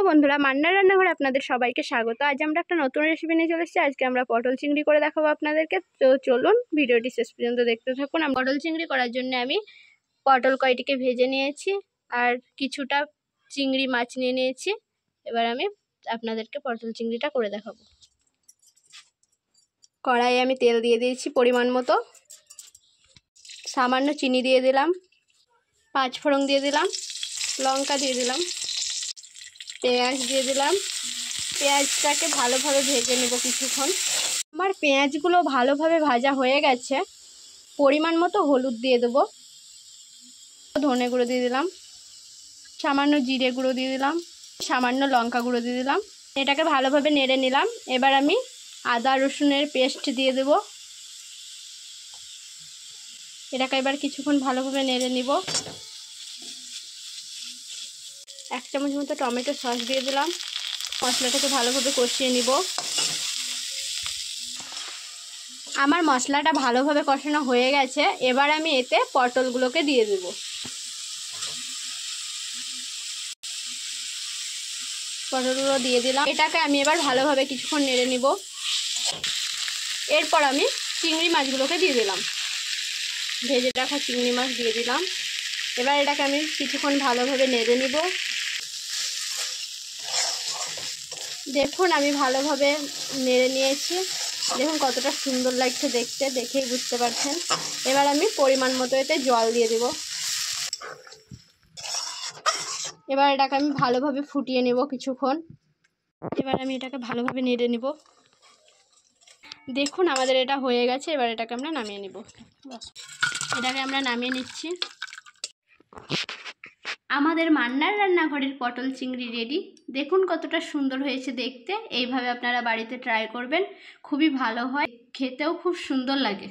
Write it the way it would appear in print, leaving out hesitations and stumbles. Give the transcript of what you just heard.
বন্ধুরা, মান্নার রান্নাঘরে আপনাদের সবাইকে স্বাগত। আজ আমরা একটা নতুন রেসিপি নিয়ে চলে এসেছি। আজকে আমরা পটল চিংড়ি করে দেখাবো আপনাদেরকে। তো চলুন ভিডিওটি শেষ পর্যন্ত দেখতে থাকুন। পটল চিংড়ি করার জন্য আমি পটল কয়টিকে ভেজে নিয়েছি আর কিছুটা চিংড়ি মাছ নিয়ে নিয়েছি। এবার আমি আপনাদেরকে পটল চিংড়িটা করে দেখাবো। কড়াইয়ে আমি তেল দিয়ে দিয়েছি পরিমাণ মতো, সামান্য চিনি দিয়ে দিলাম, 5 ফোড়ন দিয়ে দিলাম, লঙ্কা দিয়ে দিলাম, পেঁয়াজ দিয়ে দিলাম। পেঁয়াজটাকে ভালোভাবে ভেজে নেব কিছুক্ষণ। আমার পেঁয়াজগুলো ভালোভাবে ভাজা হয়ে গেছে। পরিমাণ মতো হলুদ দিয়ে দেবো, ধনে গুঁড়ো দিয়ে দিলাম, সামান্য জিরে গুঁড়ো দিয়ে দিলাম, সামান্য লঙ্কা গুঁড়ো দিয়ে দিলাম। এটাকে ভালোভাবে নেড়ে নিলাম। এবার আমি আদা রসুনের পেস্ট দিয়ে দেব। এটাকে এবার কিছুক্ষণ ভালোভাবে নেড়ে নিব। 1 চামচ মতো টমেটো সস দিয়ে দিলাম। মশলাটাকে ভালোভাবে কষিয়ে নিব। আমার মশলাটা ভালোভাবে কষানো হয়ে গেছে। এবার আমি এতে পটলগুলোকে দিয়ে দেব। পটলগুলো দিয়ে দিলাম। এটাকে আমি এবার ভালোভাবে কিছুক্ষণ নেড়ে নিব। এরপর আমি চিংড়ি মাছগুলোকে দিয়ে দিলাম। ভেজে রাখা চিংড়ি মাছ দিয়ে দিলাম। এবার এটাকে আমি কিছুক্ষণ ভালোভাবে নেড়ে নিব। দেখুন আমি ভালোভাবে নেড়ে নিয়েছি। দেখুন কতটা সুন্দর লাগছে দেখতে, দেখেই বুঝতে পারছেন। এবার আমি পরিমাণ মতো এতে জল দিয়ে দেব। এবার এটাকে আমি ভালোভাবে ফুটিয়ে নেব কিছুক্ষণ। এবার আমি এটাকে ভালোভাবে নেড়ে নেব। দেখুন আমাদের এটা হয়ে গেছে। এবার এটাকে আমরা নামিয়ে নেব। এটাকে আমরা নামিয়ে নিচ্ছি। আমাদের মান্নার রান্নাঘরের পটল চিংড়ি রেডি। দেখুন কতটা সুন্দর হয়েছে দেখতে। এইভাবে আপনারা বাড়িতে ট্রাই করবেন, খুবই ভালো হয়, খেতেও খুব সুন্দর লাগে।